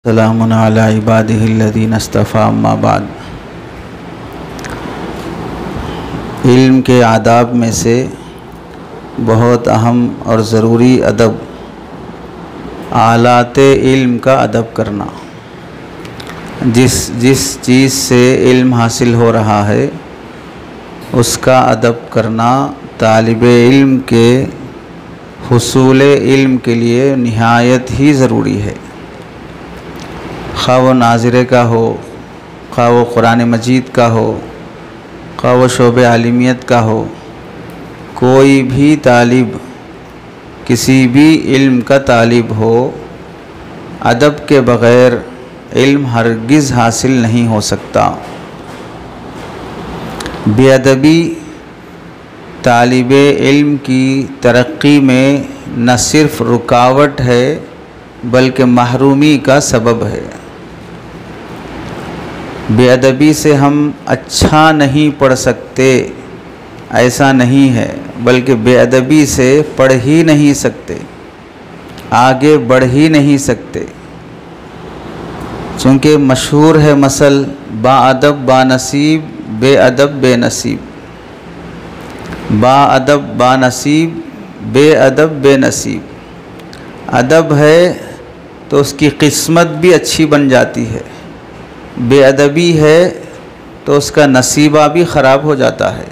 सलामुन अला इबादिहिल्लज़ीना इस्तफ़ा अम्मा बाद। इल्म के आदाब में से बहुत अहम और ज़रूरी अदब आलाते इल्म का अदब करना। जिस चीज़ से इल्म हासिल हो रहा है उसका अदब करना तालिबे इल्म के हुसूले इल्म के लिए निहायत ही ज़रूरी है। खा वो नाज़िरे का हो, खा वो कुरान मजीद का हो, खा वो शोबे आलिमियत का हो, कोई भी तालिब किसी भी इल्म का तालिब हो, अदब के बग़ैर इल्म हरगिज़ हासिल नहीं हो सकता। बेअदबी तालिबे इल्म की तरक्की में न सिर्फ़ रुकावट है बल्कि महरूमी का सबब है। बेअदबी से हम अच्छा नहीं पढ़ सकते ऐसा नहीं है, बल्कि बेअदबी से पढ़ ही नहीं सकते, आगे बढ़ ही नहीं सकते। चूँकि मशहूर है मसल बाअदब बानसीब बेअदब बेनसीब, बाअदब बानसीब बेअदब बेनसीब। अदब है तो उसकी किस्मत भी अच्छी बन जाती है, बेअदबी है तो उसका नसीबा भी ख़राब हो जाता है।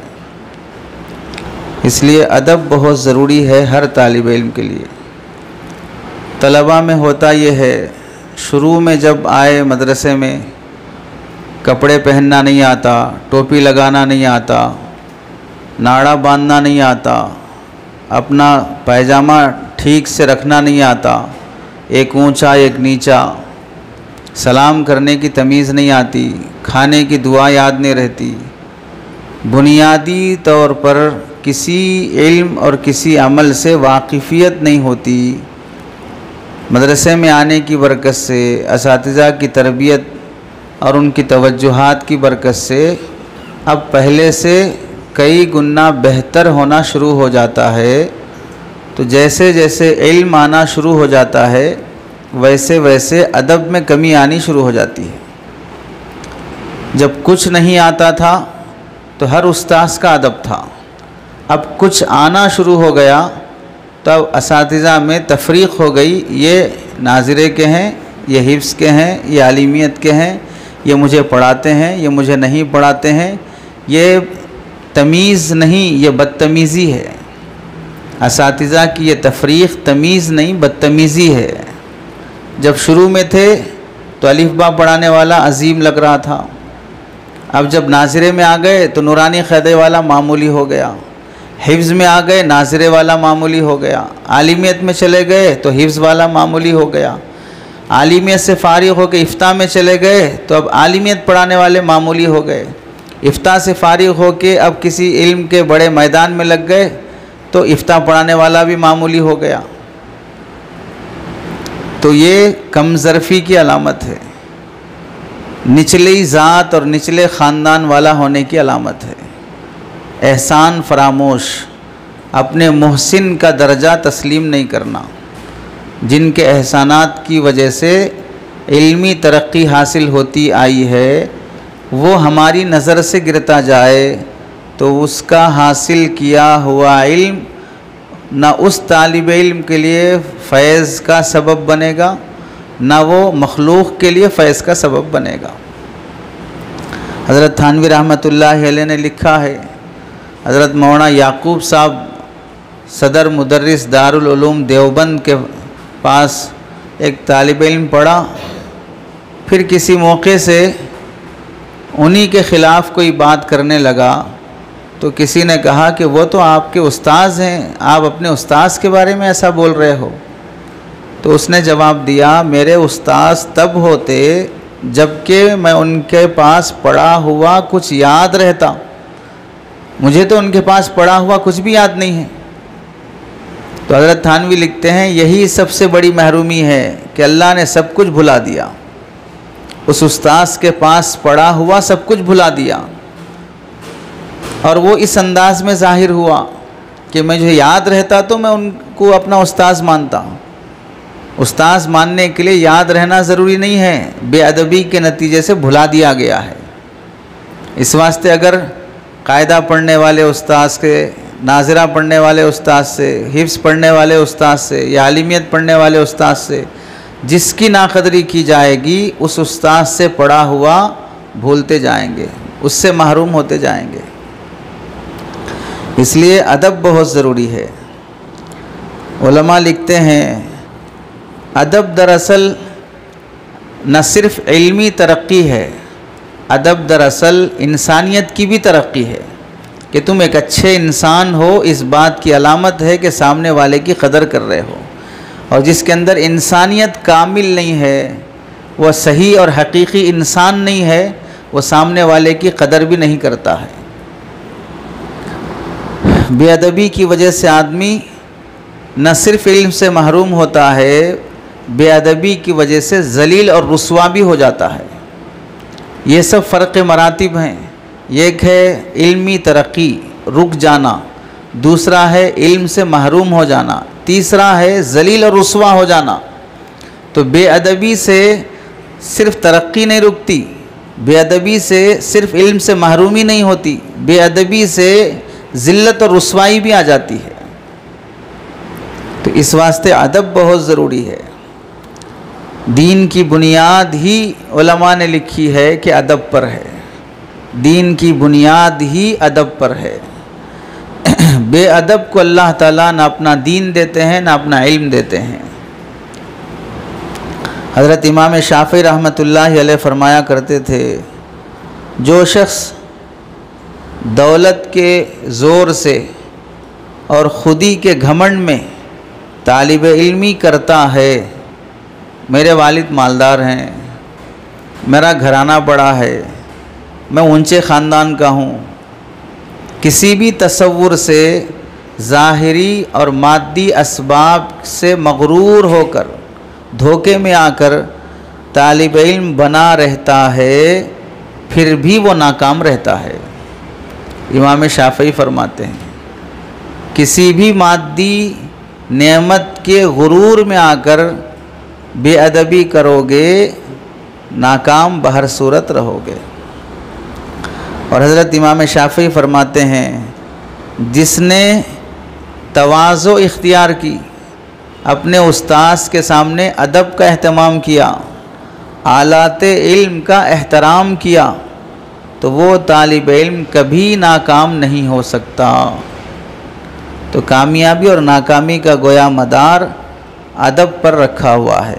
इसलिए अदब बहुत ज़रूरी है हर तालिब इल्म के लिए। तलबा में होता यह है, शुरू में जब आए मदरसे में कपड़े पहनना नहीं आता, टोपी लगाना नहीं आता, नाड़ा बांधना नहीं आता, अपना पैजामा ठीक से रखना नहीं आता, एक ऊंचा एक नीचा, सलाम करने की तमीज़ नहीं आती, खाने की दुआ याद नहीं रहती, बुनियादी तौर पर किसी इल्म और किसी अमल से वाक़िफ़ियत नहीं होती। मदरसे में आने की बरकत से, असातिज़ा की तरबियत और उनकी तवज्जुहात की बरकत से अब पहले से कई गुना बेहतर होना शुरू हो जाता है। तो जैसे जैसे इल्म आना शुरू हो जाता है वैसे वैसे अदब में कमी आनी शुरू हो जाती है। जब कुछ नहीं आता था तो हर उस्ताद का अदब था, अब कुछ आना शुरू हो गया तब असातिज़ा में तफरीक़ हो गई, ये नाज़िरे के हैं, ये हिफ्ज़ के हैं, ये आलिमियत के हैं, ये मुझे पढ़ाते हैं, ये मुझे नहीं पढ़ाते हैं। ये तमीज़ नहीं, ये बदतमीज़ी है। असातिज़ा की ये तफरीक़ तमीज़ नहीं बदतमीज़ी है। जब शुरू में थे तो अलिफ़-बा पढ़ाने वाला अजीम लग रहा था, अब जब नाज़िरे में आ गए तो नूरानी क़ैदे वाला मामूली हो गया, हिफ्ज़ में आ गए नाज़िरे वाला मामूली हो गया, आलिमियत में चले गए तो हिफ्ज़ वाला मामूली हो गया, आलिमियत से फ़ारिग़ होकर इफ्ता में चले गए तो अब आलिमियत पढ़ाने वाले मामूली हो गए, इफ्ता से फ़ारिग़ होकर अब किसी इल्म के बड़े मैदान में लग गए तो इफ्ता पढ़ाने वाला भी मामूली हो गया। तो ये कमज़रफ़ी की अलामत है, निचली ज़ात और निचले ख़ानदान वाला होने की अलामत है। एहसान फरामोश, अपने मुहसिन का दर्जा तस्लीम नहीं करना। जिनके एहसानात की वजह से इल्मी तरक्की हासिल होती आई है वो हमारी नज़र से गिरता जाए तो उसका हासिल किया हुआ इल्म न उस तालिब इल्म के लिए फ़ैज़ का सबब बनेगा, न वो मखलूक़ के लिए फ़ैज़ का सबब बनेगा। हज़रत थानवी रहमतुल्लाहि अलैह ने लिखा है, हज़रत मौलाना याकूब साहब सदर मुदर्रिस दारुल उलूम देवबंद के पास एक तालिब इल्म पढ़ा, फिर किसी मौके से उन्हीं के ख़िलाफ़ कोई बात करने लगा तो किसी ने कहा कि वो तो आपके उस्ताद हैं, आप अपने उस्ताद के बारे में ऐसा बोल रहे हो। तो उसने जवाब दिया, मेरे उस्ताद तब होते जबकि मैं उनके पास पढ़ा हुआ कुछ याद रहता, मुझे तो उनके पास पढ़ा हुआ कुछ भी याद नहीं है। तो हज़रत थानवी लिखते हैं, यही सबसे बड़ी महरूमी है कि अल्लाह ने सब कुछ भुला दिया, उस उस्ताद के पास पढ़ा हुआ सब कुछ भुला दिया और वो इस अंदाज़ में ज़ाहिर हुआ कि मुझे याद रहता तो मैं उनको अपना उस्ताद मानता, उस्ताद मानने के लिए याद रहना ज़रूरी नहीं है, बेअदबी के नतीजे से भुला दिया गया है। इस वास्ते अगर कायदा पढ़ने वाले उस्ताद से, नाज़िरा पढ़ने वाले उस्ताद से, हिफ्ज़ पढ़ने वाले उस्ताद से या आलिमियत पढ़ने वाले उस्ताद से जिसकी नाक़दरी की जाएगी, उस उस्ताद से पढ़ा हुआ भूलते जाएंगे, उससे महरूम होते जाएंगे। इसलिए अदब बहुत ज़रूरी है। उलमा लिखते हैं अदब दरअसल न सिर्फ़ इल्मी तरक्की है, अदब दरअसल इंसानियत की भी तरक्की है कि तुम एक अच्छे इंसान हो, इस बात की अलामत है कि सामने वाले की कदर कर रहे हो। और जिसके अंदर इंसानियत कामिल नहीं है, वह सही और हकीकी इंसान नहीं है, वह सामने वाले की कदर भी नहीं करता है। बेअदबी की वजह से आदमी न सिर्फ़ इल्म से महरूम होता है, बेअदबी की वजह से ज़लील और रुस्वा भी हो जाता है। ये सब फ़र्क़ मरातिब हैं। एक है इल्मी तरक्की, रुक जाना, दूसरा है इल्म से महरूम हो जाना, तीसरा है ज़लील और रुस्वा हो जाना। तो बेअदबी से सिर्फ़ तरक्की नहीं रुकती, बेअदबी से सिर्फ़ इल्म से महरूमी नहीं होती, बेअदबी से ज़िल्लत और रुस्वाई भी आ जाती है। तो इस वास्ते अदब बहुत ज़रूरी है। दीन की बुनियाद ही उलमा ने लिखी है कि अदब पर है, दीन की बुनियाद ही अदब पर है। बेअदब को अल्लाह ताला ना अपना दीन देते हैं ना अपना इल्म देते हैं। हज़रत इमाम शाफ़ी रहमतुल्लाहि अलैह फरमाया करते थे, जो शख्स दौलत के ज़ोर से और ख़ुदी के घमंड में तालिब इल्मी करता है, मेरे वालिद मालदार हैं, मेरा घराना बड़ा है, मैं ऊंचे ख़ानदान का हूँ, किसी भी तसव्वुर से ज़ाहिरी और मादी असबाब से मगरूर होकर धोखे में आकर तालिब इल्म बना रहता है, फिर भी वो नाकाम रहता है। इमाम शाफ़ी फरमाते हैं, किसी भी मादी नेमत के गुरूर में आकर बेअदबी करोगे, नाकाम बहर सूरत रहोगे। और हज़रत इमाम शाफ़ी फरमाते हैं, जिसने तवाज़ो इख्तियार की, अपने उस्ताद के सामने अदब का एहतमाम किया, आलाते इल्म का एहतराम किया, तो वो तालिब इल्म कभी नाकाम नहीं हो सकता। तो कामयाबी और नाकामी का गोया मदार अदब पर रखा हुआ है।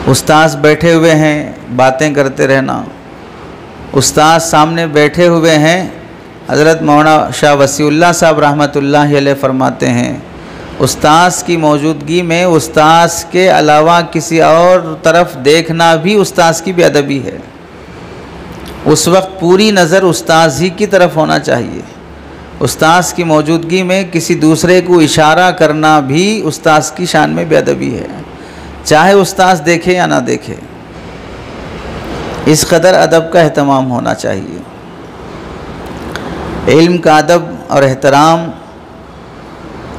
उस्ताद बैठे हुए हैं, बातें करते रहना, उस्ताद सामने बैठे हुए हैं। हज़रत मौलाना शाह वसीउल्लाह साहब रहमतुल्लाहि अलैह फरमाते हैं, उस्ताद की मौजूदगी में उस्ताद के अलावा किसी और तरफ देखना भी उस्ताद की बेअदबी है। उस वक्त पूरी नज़र उस्ताद ही की तरफ होना चाहिए। उस्ताद की मौजूदगी में किसी दूसरे को इशारा करना भी उस्ताद की शान में बेअदबी है, चाहे उस्ताद देखे या ना देखे। इस कदर अदब का एहतमाम होना चाहिए। इल्म का अदब और एहतराम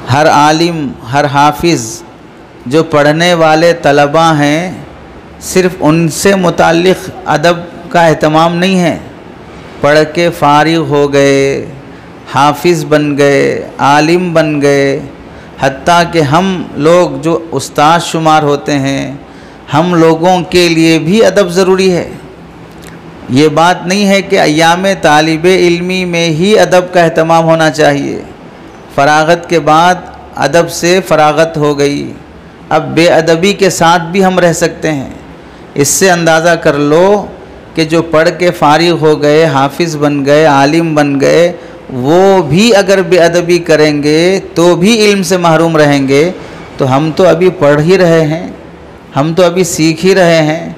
हर आलिम, हर हाफिज़, जो पढ़ने वाले तलबा हैं, सिर्फ़ उनसे मुताल्लिक़ अदब का एहतमाम नहीं है। पढ़ के फ़ारिग़ हो गए, हाफिज़ बन गए, आलिम बन गए, हत्ता कि हम लोग जो उस्ताद शुमार होते हैं, हम लोगों के लिए भी अदब ज़रूरी है। ये बात नहीं है कि अय्याम तालिबे इल्मी में ही अदब का एहतमाम होना चाहिए। फ़रागत के बाद अदब से फ़रागत हो गई, अब बेअदबी के साथ भी हम रह सकते हैं। इससे अंदाज़ा कर लो कि जो पढ़ के फ़ारिग़ हो गए, हाफिज़ बन गए, आलिम बन गए, वो भी अगर बेअदबी करेंगे तो भी इल्म से महरूम रहेंगे। तो हम तो अभी पढ़ ही रहे हैं, हम तो अभी सीख ही रहे हैं,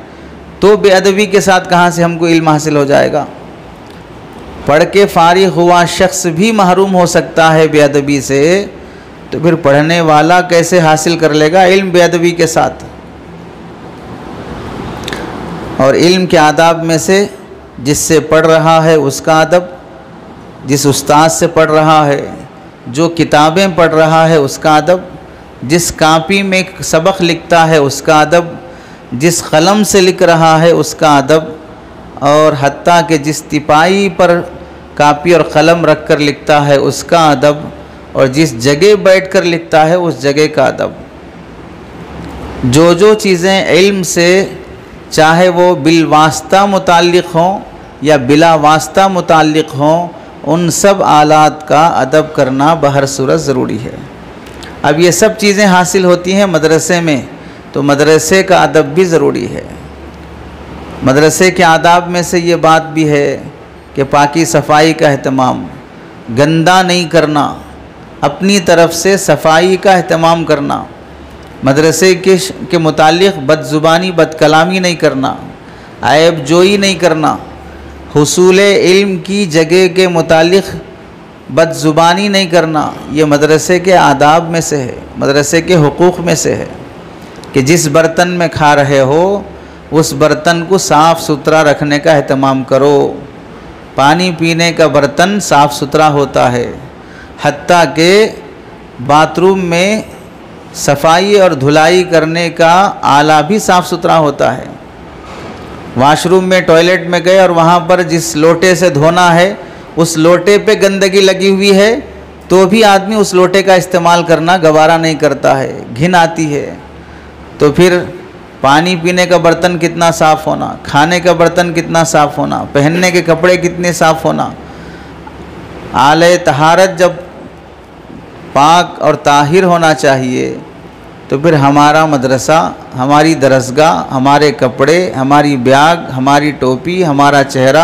तो बेअदबी के साथ कहाँ से हमको इल्म हासिल हो जाएगा। पढ़ के फ़ारिग़ हुआ शख्स भी महरूम हो सकता है बेअदबी से, तो फिर पढ़ने वाला कैसे हासिल कर लेगा इल्म बेअदबी के साथ। और इल्म के आदाब में से जिससे पढ़ रहा है उसका अदब, जिस उस्ताद से पढ़ रहा है, जो किताबें पढ़ रहा है उसका अदब, जिस कापी में सबक लिखता है उसका अदब, जिस कलम से लिख रहा है उसका अदब, और हत्ता कि जिस तिपाई पर कापी और कलम रख कर लिखता है उसका अदब, और जिस जगह बैठ कर लिखता है उस जगह का अदब। जो चीज़ें इल्म से चाहे वो बिल वास्ता मुताल्लिक़ हों या बिला वास्ता मुताल्लिक़ हों, उन सब आलात का अदब करना बहर सूरत ज़रूरी है। अब ये सब चीज़ें हासिल होती हैं मदरसे में, तो मदरसे का अदब भी ज़रूरी है। मदरसे के आदाब में से ये बात भी है कि पाकी सफाई का अहतमाम, गंदा नहीं करना, अपनी तरफ से सफाई का अहतमाम करना, मदरसे के मुतालिक बदज़ुबानी बदकलामी नहीं करना, ऐब जोई नहीं करना, हुसूल इल्म की जगह के मुतालिक बदज़ुबानी नहीं करना। ये मदरसे के आदाब में से है, मदरसे के हुकूक़ में से है कि जिस बर्तन में खा रहे हो उस बर्तन को साफ़ सुथरा रखने का अहतमाम करो। पानी पीने का बर्तन साफ़ सुथरा होता है, हत्ता के बाथरूम में सफाई और धुलाई करने का आला भी साफ़ सुथरा होता है। वॉशरूम में टॉयलेट में गए और वहाँ पर जिस लोटे से धोना है उस लोटे पे गंदगी लगी हुई है तो भी आदमी उस लोटे का इस्तेमाल करना गवारा नहीं करता है, घिन आती है। तो फिर पानी पीने का बर्तन कितना साफ़ होना, खाने का बर्तन कितना साफ़ होना, पहनने के कपड़े कितने साफ़ होना। आले तहारत जब पाक और ताहिर होना चाहिए तो फिर हमारा मदरसा, हमारी दरसगाह, हमारे कपड़े, हमारी बैग, हमारी टोपी, हमारा चेहरा,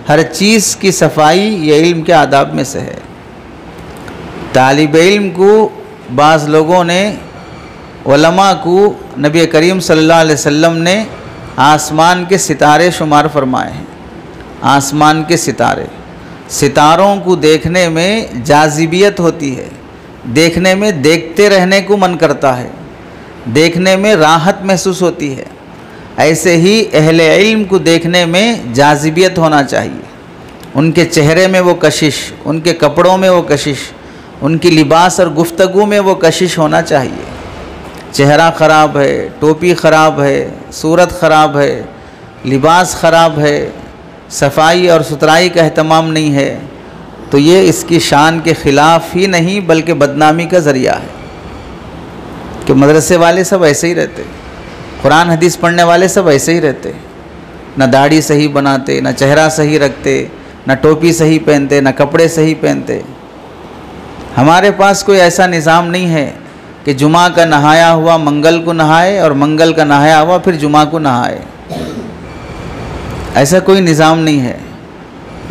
हर चीज़ की सफाई ये इल्म के आदाब में से है। तालिब इल्म को बाज़ लोगों ने, उलमा को नबी करीम सल्लल्लाहु अलैहि वसल्लम ने आसमान के सितारे शुमार फरमाए हैं। आसमान के सितारे, सितारों को देखने में जाज़िबियत होती है, देखने में देखते रहने को मन करता है, देखने में राहत महसूस होती है। ऐसे ही अहले इल्म को देखने में जाज़िबियत होना चाहिए। उनके चेहरे में वो कशिश, उनके कपड़ों में वो कशिश, उनकी लिबास और गुफ्तगू में वो कशिश होना चाहिए। चेहरा ख़राब है, टोपी ख़राब है, सूरत ख़राब है, लिबास ख़राब है, सफाई और सुथराई का अहतमाम नहीं है, तो ये इसकी शान के ख़िलाफ़ ही नहीं बल्कि बदनामी का ज़रिया है। कि मदरसे वाले सब ऐसे ही रहते, कुरान हदीस पढ़ने वाले सब ऐसे ही रहते, न दाढ़ी सही बनाते, न चेहरा सही रखते, न टोपी सही पहनते, न कपड़े सही पहनते। हमारे पास कोई ऐसा निज़ाम नहीं है कि जुमा का नहाया हुआ मंगल को नहाए और मंगल का नहाया हुआ फिर जुमा को नहाए। ऐसा कोई निज़ाम नहीं है।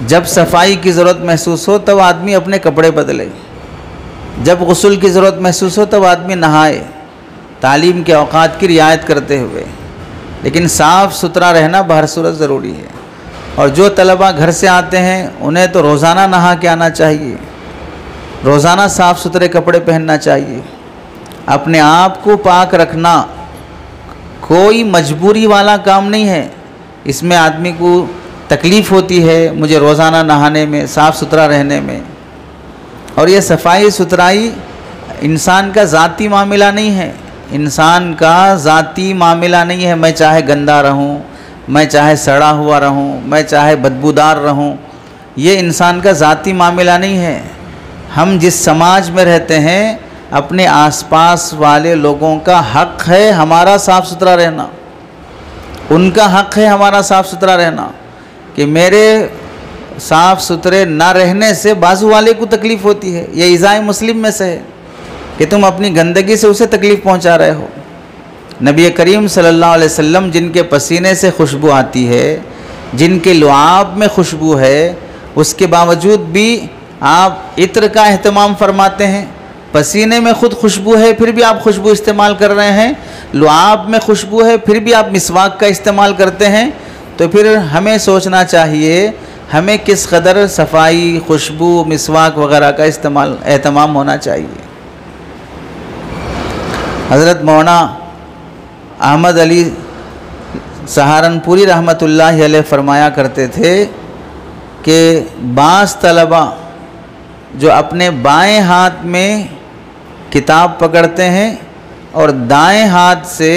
जब सफाई की ज़रूरत महसूस हो तब आदमी अपने कपड़े बदले, जब गुस्ल की ज़रूरत महसूस हो तब आदमी नहाए, तालीम के औकात की रियायत करते हुए। लेकिन साफ़ सुथरा रहना बहर सूरत ज़रूरी है। और जो तलबा घर से आते हैं उन्हें तो रोज़ाना नहा के आना चाहिए, रोज़ाना साफ़ सुथरे कपड़े पहनना चाहिए। अपने आप को पाक रखना कोई मजबूरी वाला काम नहीं है। इसमें आदमी को तकलीफ़ होती है मुझे रोज़ाना नहाने में, साफ़ सुथरा रहने में। और ये सफाई सुथराई इंसान का ज़ाती मामला नहीं है, इंसान का ज़ाती मामला नहीं है। मैं चाहे गंदा रहूं, मैं चाहे सड़ा हुआ रहूं, मैं चाहे बदबूदार रहूं, ये इंसान का ज़ाती मामला नहीं है। हम जिस समाज में रहते हैं अपने आसपास वाले लोगों का हक़ है हमारा साफ़ सुथरा रहना, उनका हक़ है हमारा साफ़ सुथरा रहना। कि मेरे साफ़ सुथरे ना रहने से बाजू वाले को तकलीफ़ होती है, ये इज़ाए मुस्लिम में से है कि तुम अपनी गंदगी से उसे तकलीफ़ पहुंचा रहे हो। नबी करीम सल्लल्लाहु अलैहि वसल्लम जिनके पसीने से खुशबू आती है, जिनके लुआब में खुशबू है, उसके बावजूद भी आप इत्र का अहतमाम फरमाते हैं। पसीने में ख़ुद खुशबू है फिर भी आप खुशबू इस्तेमाल कर रहे हैं, लुआब में खुशबू है फिर भी आप मिसवाक का इस्तेमाल करते हैं। तो फिर हमें सोचना चाहिए हमें किस कदर सफाई, खुशबू, मिसवाक वगैरह का एहतमाम होना चाहिए। हज़रत मौलाना अहमद अली सहारनपुरी रहमतुल्लाहि अलैह फरमाया करते थे कि बाज़ तलबा जो अपने बाएं हाथ में किताब पकड़ते हैं और दाएं हाथ से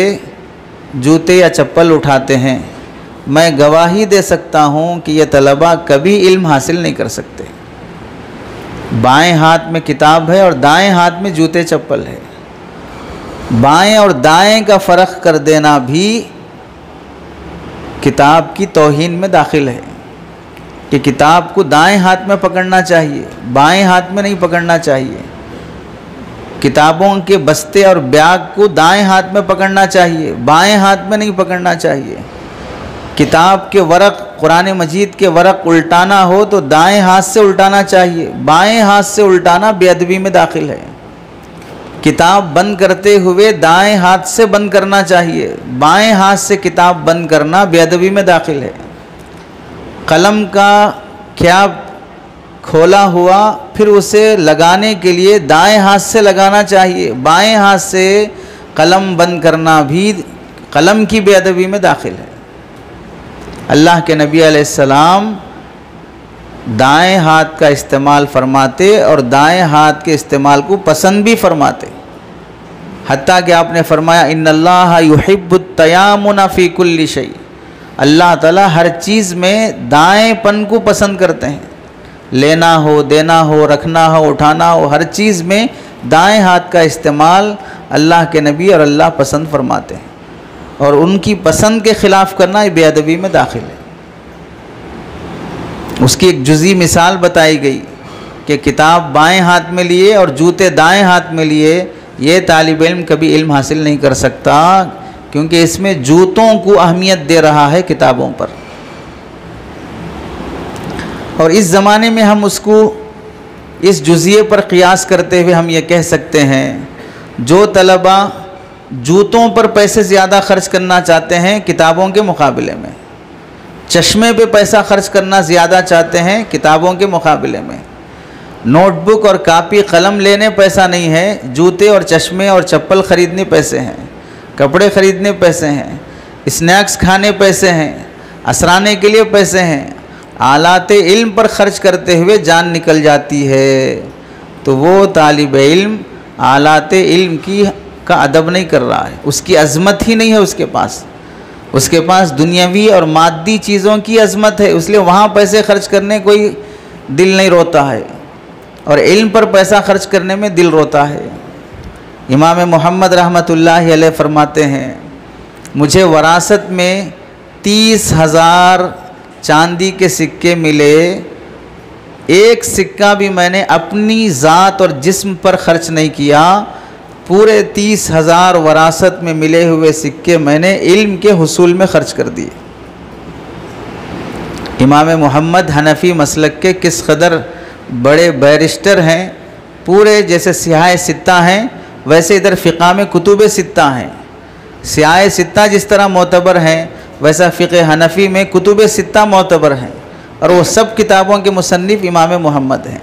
जूते या चप्पल उठाते हैं, मैं गवाही दे सकता हूँ कि ये तलबा कभी इल्म हासिल नहीं कर सकते। बाएं हाथ में किताब है और दाएं हाथ में जूते चप्पल है। बाएं और दाएं का फ़र्क कर देना भी किताब की तौहीन में दाखिल है कि किताब को दाएं हाथ में पकड़ना चाहिए, बाएं हाथ में नहीं पकड़ना चाहिए। किताबों के बस्ते और बैग को दाएं हाथ में पकड़ना चाहिए, बाएं हाथ में नहीं पकड़ना चाहिए। किताब के वरक़, कुरान मजीद के वरक़ उल्टाना हो तो दाएं हाथ से उल्टाना चाहिए, बाएं हाथ से उल्टाना बेअदबी में दाखिल है। किताब बंद करते हुए दाएं हाथ से बंद करना चाहिए, बाएं हाथ से किताब बंद करना बेअदबी में दाखिल है। कलम का कैप खोला हुआ फिर उसे लगाने के लिए दाएं हाथ से लगाना चाहिए, बाएं हाथ से कलम बंद करना भी कलम की बेअदबी में दाखिल है। अल्लाह के नबी अलैहिस्सलाम दाएं हाथ का इस्तेमाल फरमाते और दाएं हाथ के इस्तेमाल को पसंद भी फरमाते। हत्ता कि आपने फरमाया इन्नल्लाह युहिब्बुत तयामुना फ़ी कुल्ली शै, अल्लाह ताला हर चीज़ में दाएंपन को पसंद करते हैं। लेना हो, देना हो, रखना हो, उठाना हो, हर चीज़ में दाएं हाथ का इस्तेमाल अल्लाह के नबी और अल्लाह पसंद फरमाते हैं और उनकी पसंद के ख़िलाफ़ करना ये बेअदबी में दाखिल है। उसकी एक जुज़ी मिसाल बताई गई कि किताब बाएं हाथ में लिए और जूते दाएं हाथ में लिए ये तालिब इल्म कभी इल्म हासिल नहीं कर सकता, क्योंकि इसमें जूतों को अहमियत दे रहा है किताबों पर। और इस ज़माने में हम उसको इस जुज़िये पर क़ियास करते हुए हम ये कह सकते हैं, जो तलबा जूतों पर पैसे ज़्यादा ख़र्च करना चाहते हैं किताबों के मुकाबले में, चश्मे पे पैसा खर्च करना ज़्यादा चाहते हैं किताबों के मुकाबले में, नोटबुक और कापी कलम लेने पैसा नहीं है, जूते और चश्मे और चप्पल ख़रीदने पैसे हैं, कपड़े ख़रीदने पैसे हैं, स्नैक्स खाने पैसे हैं, असराने के लिए पैसे हैं, आलाते इल्म पर ख़र्च करते हुए जान निकल जाती है। तो वो तालिब इल्म आलाते इल्म की का अदब नहीं कर रहा है, उसकी अज़मत ही नहीं है उसके पास दुनियावी और मादी चीज़ों की अज़मत है, इसलिए वहाँ पैसे खर्च करने कोई दिल नहीं रोता है और इल्म पर पैसा खर्च करने में दिल रोता है। इमाम मोहम्मद रहमतुल्लाहि अलैह फरमाते हैं, मुझे वरासत में 30,000 चांदी के सिक्के मिले, एक सिक्का भी मैंने अपनी ज़ात और जिस्म पर खर्च नहीं किया, पूरे 30,000 वरासत में मिले हुए सिक्के मैंने इल्म के हुसूल में ख़र्च कर दिए। इमाम मोहम्मद हनफ़ी मसलक के किस कदर बड़े बैरिस्टर हैं, पूरे जैसे सियाह सित्ता हैं वैसे इधर फ़िक़ा में कुतुब सित्ता हैं। सियाह सित्ता जिस तरह मोतबर हैं वैसा फ़िक़े हनफ़ी में कुतुब सित्ता मोतबर हैं और वो सब किताबों के मुसन्निफ़ इमाम मोहम्मद हैं।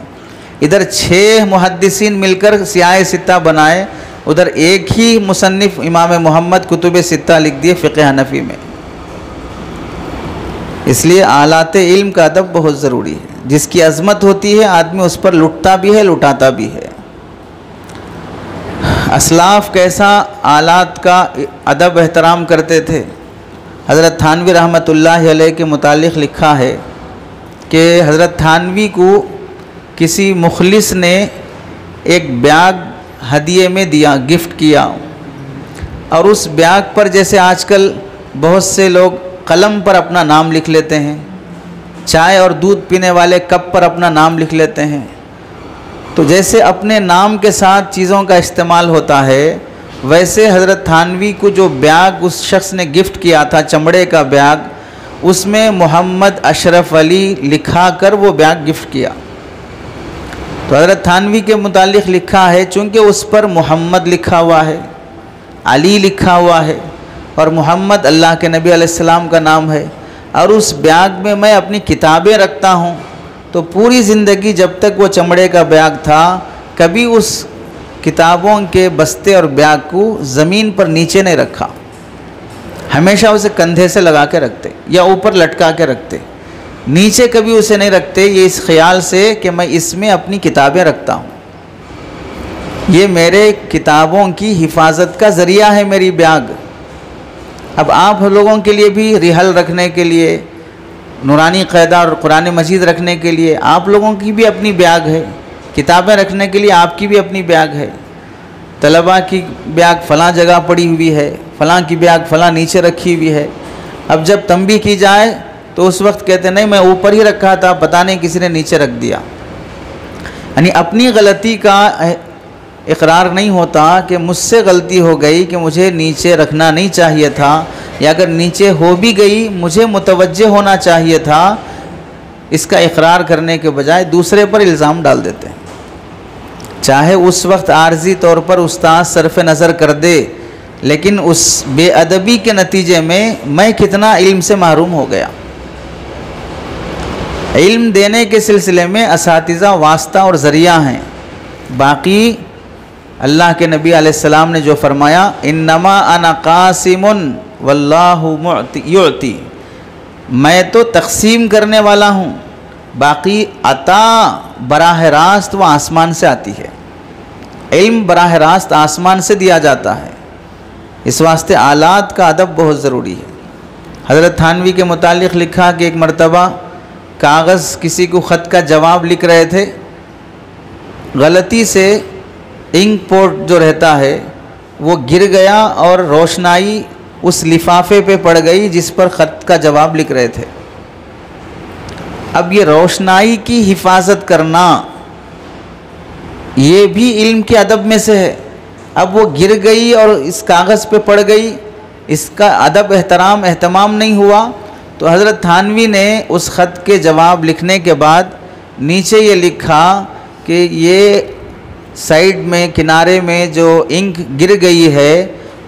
इधर 6 मुहद्दिसीन मिलकर सियाह सित्ता बनाए, उधर एक ही मुसन्निफ़ इमाम मोहम्मद कुतुब सित्ता लिख दिए फ़िक़े हनफ़ी में। इसलिए आलाते इल्म का अदब बहुत ज़रूरी है। जिसकी अज़मत होती है आदमी उस पर लुटता भी है, लुटाता भी है। असलाफ़ कैसा आलात का अदब एहतराम करते थे। हज़रत थानवी रहमतुल्लाहि अलैह के मुतालिक़ लिखा है कि हज़रत थानवी को किसी मुखलिस ने एक बैग हदिये में दिया, गिफ्ट किया, और उस बैग पर जैसे आजकल बहुत से लोग कलम पर अपना नाम लिख लेते हैं, चाय और दूध पीने वाले कप पर अपना नाम लिख लेते हैं, तो जैसे अपने नाम के साथ चीज़ों का इस्तेमाल होता है वैसे हज़रत थानवी को जो बैग उस शख्स ने गिफ्ट किया था, चमड़े का बैग, उसमें मोहम्मद अशरफ अली लिखा कर वो बैग गिफ्ट किया। तो हज़रत थानवी के मुतालिक़ लिखा है, चूँकि उस पर मोहम्मद लिखा हुआ है, अली लिखा हुआ है और मोहम्मद अल्लाह के नबी अलैहिस्सलाम का नाम है, और उस बैग में मैं अपनी किताबें रखता हूँ, तो पूरी ज़िंदगी जब तक वो चमड़े का बैग था कभी उस किताबों के बस्ते और बैग को ज़मीन पर नीचे नहीं रखा, हमेशा उसे कंधे से लगा के रखते या ऊपर लटका के रखते, नीचे कभी उसे नहीं रखते, ये इस ख्याल से कि मैं इसमें अपनी किताबें रखता हूँ। ये मेरे किताबों की हिफाजत का ज़रिया है, मेरी बैग। अब आप लोगों के लिए भी रिहल रखने के लिए, नूरानी क़ैदा और कुरान मजीद रखने के लिए आप लोगों की भी अपनी बैग है, किताबें रखने के लिए आपकी भी अपनी बैग है। तलबा की बैग फ़लाँ जगह पड़ी हुई है, फ़लाँ की बैग फ़लाँ नीचे रखी हुई है। अब जब तंबीह की जाए तो उस वक्त कहते नहीं मैं ऊपर ही रखा था, पता नहीं किसी ने नीचे रख दिया। यानी अपनी गलती का इकरार नहीं होता कि मुझसे गलती हो गई कि मुझे नीचे रखना नहीं चाहिए था, या अगर नीचे हो भी गई मुझे मुतवज्जे होना चाहिए था। इसका इकरार करने के बजाय दूसरे पर इल्ज़ाम डाल देते हैं। चाहे उस वक्त आर्जी तौर पर उस्ताद सरफ़ नज़र कर दे, लेकिन उस बेअदबी के नतीजे में मैं कितना इल्म से महरूम हो गया। इल्म देने के सिलसिले में असातिज़ा वास्ता और ज़रिया हैं। बाकी अल्लाह के नबी अलैहिस्सलाम ने जो फरमाया, इन्नमा अना कासिमुन वल्लाहु युअती, मैं तो तक़सीम करने वाला हूँ, बाकी अता बराह रास्त व आसमान से आती है। इल्म बराह रास्त आसमान से दिया जाता है। इस वास्ते आलात का अदब बहुत ज़रूरी है। हज़रत थानवी के मुतालिक लिखा कि एक मरतबा कागज़ किसी को ख़त का जवाब लिख रहे थे, गलती से इंक पोर्ट जो रहता है वो गिर गया और रोशनाई उस लिफाफे पे पड़ गई जिस पर ख़त का जवाब लिख रहे थे। अब ये रोशनाई की हिफाजत करना ये भी इल्म के अदब में से है। अब वो गिर गई और इस कागज़ पे पड़ गई, इसका अदब एहतमाम नहीं हुआ। तो हज़रत थानवी ने उस ख़त के जवाब लिखने के बाद नीचे ये लिखा कि ये साइड में किनारे में जो इंक गिर गई है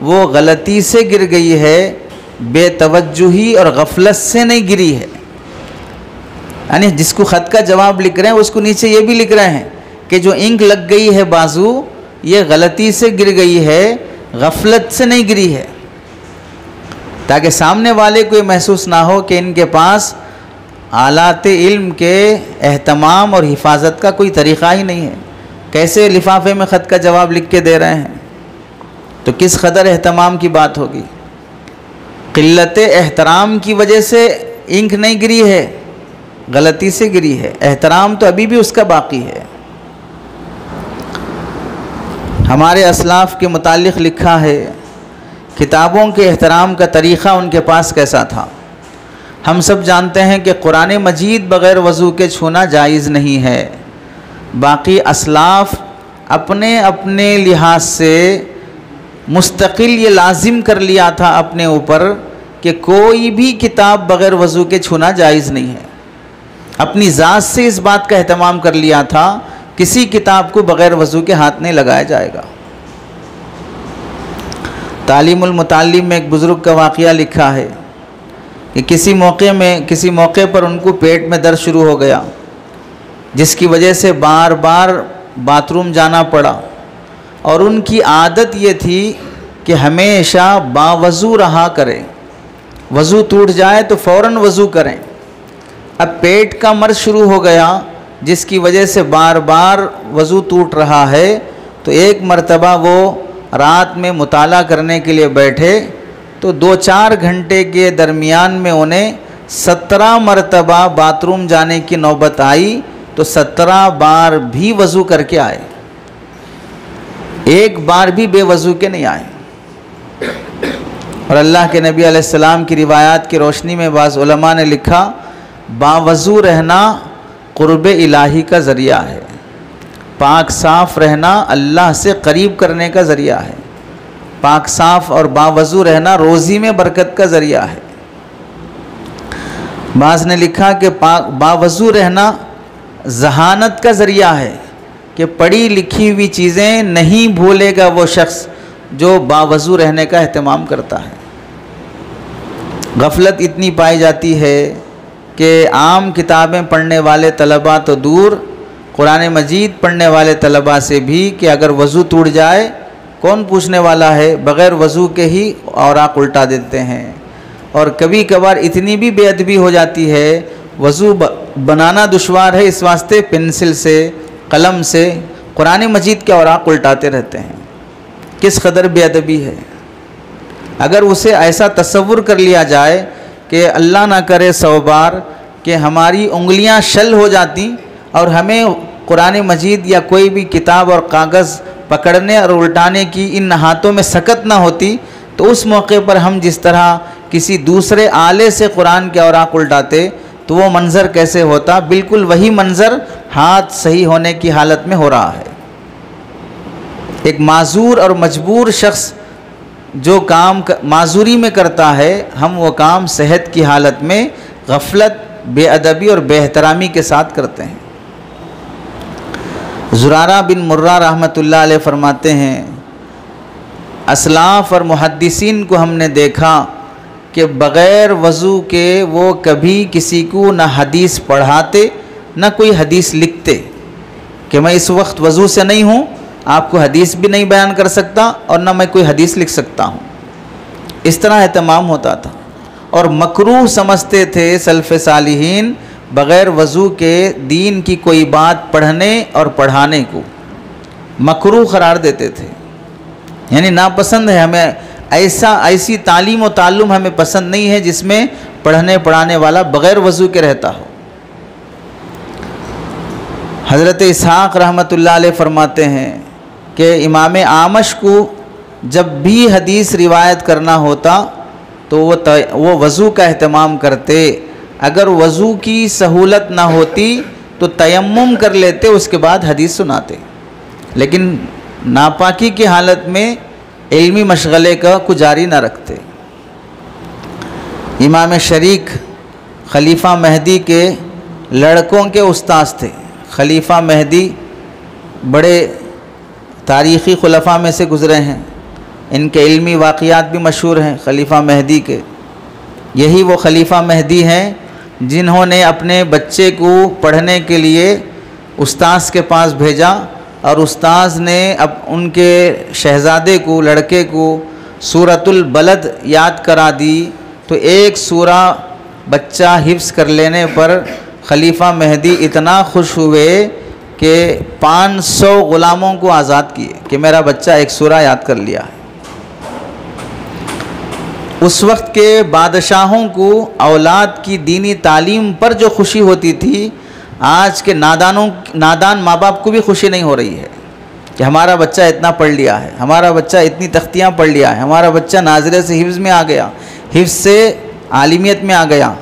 वो गलती से गिर गई है, बेतवज्जुही और गफलत से नहीं गिरी है। यानी जिसको ख़त का जवाब लिख रहे हैं उसको नीचे ये भी लिख रहे हैं कि जो इंक लग गई है बाजू, ये गलती से गिर गई है, गफलत से नहीं गिरी है, ताकि सामने वाले को ये महसूस ना हो कि इनके पास आलाते इल्म के एहतमाम और हिफाजत का कोई तरीक़ा ही नहीं है। कैसे लिफाफे में ख़त का जवाब लिख के दे रहे हैं, तो किस कदर एहतमाम की बात होगी। क़िल्लत एहतराम की वजह से इंक नहीं गिरी है, गलती से गिरी है। एहतराम तो अभी भी उसका बाकी है। हमारे असलाफ़ के मुतालिक लिखा है, किताबों के एहतराम का तरीक़ा उनके पास कैसा था। हम सब जानते हैं कि कुरान मजीद बग़ैर वज़ू के छूना जायज़ नहीं है। बाकी असलाफ़ अपने अपने लिहाज से मुस्तकिल ये लाजिम कर लिया था अपने ऊपर कि कोई भी किताब बग़ैर वज़ू के छूना जायज़ नहीं है। अपनी ज़ात से इस बात का एहतमाम कर लिया था, किसी किताब को बग़ैर वज़ू के हाथ नहीं लगाया जाएगा। तालीमुल मुताल्लिम में एक बुज़ुर्ग का वाक़या लिखा है कि किसी मौके पर उनको पेट में दर्द शुरू हो गया, जिसकी वजह से बार बार बाथरूम जाना पड़ा। और उनकी आदत ये थी कि हमेशा बावज़ू रहा करें, वज़ू टूट जाए तो फ़ौरन वज़ू करें। अब पेट का मर्ज़ शुरू हो गया, जिसकी वजह से बार बार वज़ू टूट रहा है। तो एक मरतबा वो रात में मुताला करने के लिए बैठे तो 2-4 घंटे के दरमियान में उन्हें 17 मरतबा बाथरूम जाने की नौबत आई, तो 17 बार भी वज़ू करके आए, एक बार भी बेवज़ू के नहीं आए। और अल्लाह के नबी अलैहिस्सलाम की रिवायात की रोशनी में बाज़ उलमा ने लिखा, बावज़ू रहना क़ुर्ब इलाही का ज़रिया है, पाक साफ़ रहना अल्लाह से करीब करने का ज़रिया है, पाक साफ़ और बावज़ू रहना रोज़ी में बरकत का ज़रिया है। बाज़ ने लिखा कि बावज़ू रहना ज़हानत का ज़रिया है, कि पढ़ी लिखी हुई चीज़ें नहीं भूलेगा वो शख्स जो बावज़ू रहने का एहतमाम करता है। गफलत इतनी पाई जाती है कि आम किताबें पढ़ने वाले तलबा तो दूर, कुरान मजीद पढ़ने वाले तलबा से भी कि अगर वज़ू टूट जाए कौन पूछने वाला है, बग़ैर वज़ू के ही औराक उल्टा देते हैं। और कभी कभार इतनी भी बेअदबी हो जाती है, वज़ू बनाना दुश्वार है, इस वास्ते पेंसिल से, कलम से कुरान मजीद के औराक उल्टाते रहते हैं। किस कदर बेअदबी है। अगर उसे ऐसा तसव्वुर कर लिया जाए कि अल्लाह ना करे 100 बार कि हमारी उंगलियां शल हो जाती और हमें कुरान मजीद या कोई भी किताब और कागज़ पकड़ने और उल्टाने की इन हाथों में सकत ना होती, तो उस मौके पर हम जिस तरह किसी दूसरे आले से कुरान के औराक उल्टाते तो वो मंज़र कैसे होता। बिल्कुल वही मंज़र हाथ सही होने की हालत में हो रहा है। एक माजूर और मजबूर शख्स जो काम माजूरी में करता है, हम वो काम सेहत की हालत में गफलत, बेअदबी और बेहतरामी के साथ करते हैं। ज़ुरारा बिन मुर्रा रहमतुल्लाह अलैह फरमाते हैं, असलाफ़ और मुहद्दिसीन को हमने देखा कि बग़ैर वज़ू के वो कभी किसी को न हदीस पढ़ाते न कोई हदीस लिखते, कि मैं इस वक्त वज़ू से नहीं हूँ, आपको हदीस भी नहीं बयान कर सकता और न मैं कोई हदीस लिख सकता हूँ। इस तरह एहतमाम होता था और मकरूह समझते थे सल्फ़ सालिहीन बग़ैर वज़ू के दीन की कोई बात पढ़ने और पढ़ाने को मकरूह करार देते थे। यानी नापसंद है हमें, ऐसी तालीम व ताल्लुम हमें पसंद नहीं है जिसमें पढ़ने पढ़ाने वाला बग़ैर वज़ू के रहता हो। हज़रत इसहाक़ रहमतुल्लाह अलैह फरमाते हैं कि इमाम आमश को जब भी हदीस रिवायत करना होता तो वो वज़ू का अहतमाम करते। अगर वज़ू की सहूलत ना होती तो तयम्मुम कर लेते, उसके बाद हदीस सुनाते। लेकिन नापाकी की हालत में इल्मी मशगले को जारी ना रखते। इमाम शरीक खलीफा महदी के लड़कों के उस्ताद थे। खलीफा महदी बड़े तारीख़ी खुलफ़ा में से गुज़रे हैं, इनके इल्मी वाक़ियात भी मशहूर हैं खलीफा महदी के। यही वो खलीफा महदी हैं जिन्होंने अपने बच्चे को पढ़ने के लिए उस्ताद के पास भेजा और उस्ताद ने अब उनके शहज़ादे को, लड़के को सूरतुल बलद याद करा दी। तो एक सूरा बच्चा हिफ्ज़ कर लेने पर खलीफा महदी इतना खुश हुए कि 500 ग़ुलामों को आज़ाद किए कि मेरा बच्चा एक सूरा याद कर लिया है। उस वक्त के बादशाहों को औलाद की दीनी तालीम पर जो खुशी होती थी, आज के नादान माँ बाप को भी खुशी नहीं हो रही है कि हमारा बच्चा इतना पढ़ लिया है, हमारा बच्चा इतनी तख्तियाँ पढ़ लिया है, हमारा बच्चा नाज़रे से हिफ्ज़ में आ गया, हिफ्ज़ से आलिमियत में आ गया।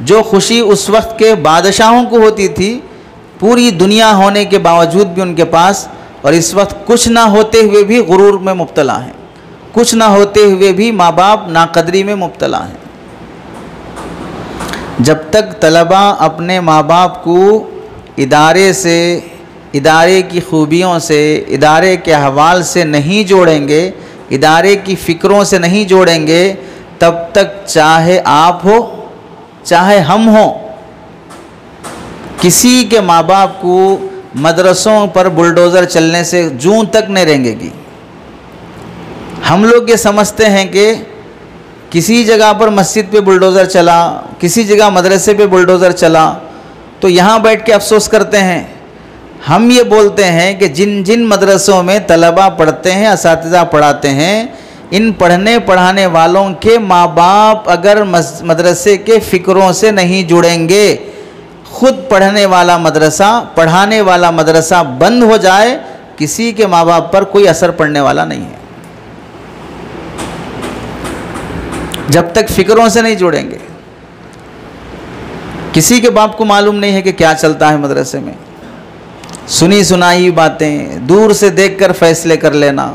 जो खुशी उस वक्त के बादशाहों को होती थी, पूरी दुनिया होने के बावजूद भी उनके पास, और इस वक्त कुछ ना होते हुए भी गुरूर में मुब्तला हैं, कुछ ना होते हुए भी माँ बाप नाकदरी में मुब्तला हैं। जब तक तलबा अपने माँ बाप को इदारे से, इदारे की खूबियों से, इदारे के अहवाल से नहीं जोड़ेंगे, इदारे की फ़िक्रों से नहीं जोड़ेंगे, तब तक चाहे आप हो चाहे हम हो, किसी के माँ बाप को मदरसों पर बुलडोज़र चलने से जूं तक नहीं रेंगेगी। हम लोग ये समझते हैं कि किसी जगह पर मस्जिद पे बुलडोज़र चला, किसी जगह मदरसे पे बुलडोज़र चला, तो यहाँ बैठ के अफसोस करते हैं। हम ये बोलते हैं कि जिन जिन मदरसों में तलबा पढ़ते हैं, असातिज़ा पढ़ाते हैं, इन पढ़ने पढ़ाने वालों के माँ बाप अगर मदरसे के फ़िक्रों से नहीं जुड़ेंगे, खुद पढ़ने वाला मदरसा, पढ़ाने वाला मदरसा बंद हो जाए, किसी के माँ बाप पर कोई असर पड़ने वाला नहीं है, जब तक फ़िक्रों से नहीं जुड़ेंगे। किसी के बाप को मालूम नहीं है कि क्या चलता है मदरसे में। सुनी सुनाई बातें, दूर से देखकर फ़ैसले कर लेना,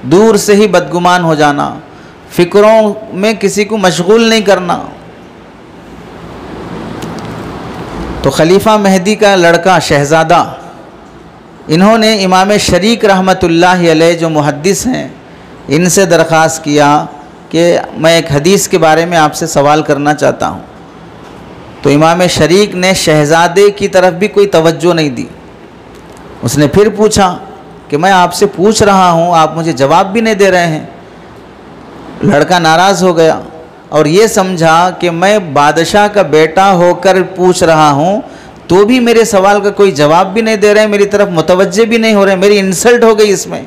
दूर से ही बदगुमान हो जाना, फ़िक्रों में किसी को मशगूल नहीं करना। तो खलीफा महदी का लड़का शहज़ादा, इन्होंने इमाम शरीक रहमतुल्लाह अलैह जो मुहद्दिस हैं, इनसे दरख्वास्त किया कि मैं एक हदीस के बारे में आपसे सवाल करना चाहता हूँ। तो इमाम शरीक ने शहज़ादे की तरफ भी कोई तवज्जो नहीं दी। उसने फिर पूछा कि मैं आपसे पूछ रहा हूँ, आप मुझे जवाब भी नहीं दे रहे हैं। लड़का नाराज़ हो गया और ये समझा कि मैं बादशाह का बेटा होकर पूछ रहा हूँ तो भी मेरे सवाल का कोई जवाब भी नहीं दे रहे हैं, मेरी तरफ मुतवज्जे भी नहीं हो रहे हैं, मेरी इंसल्ट हो गई इसमें।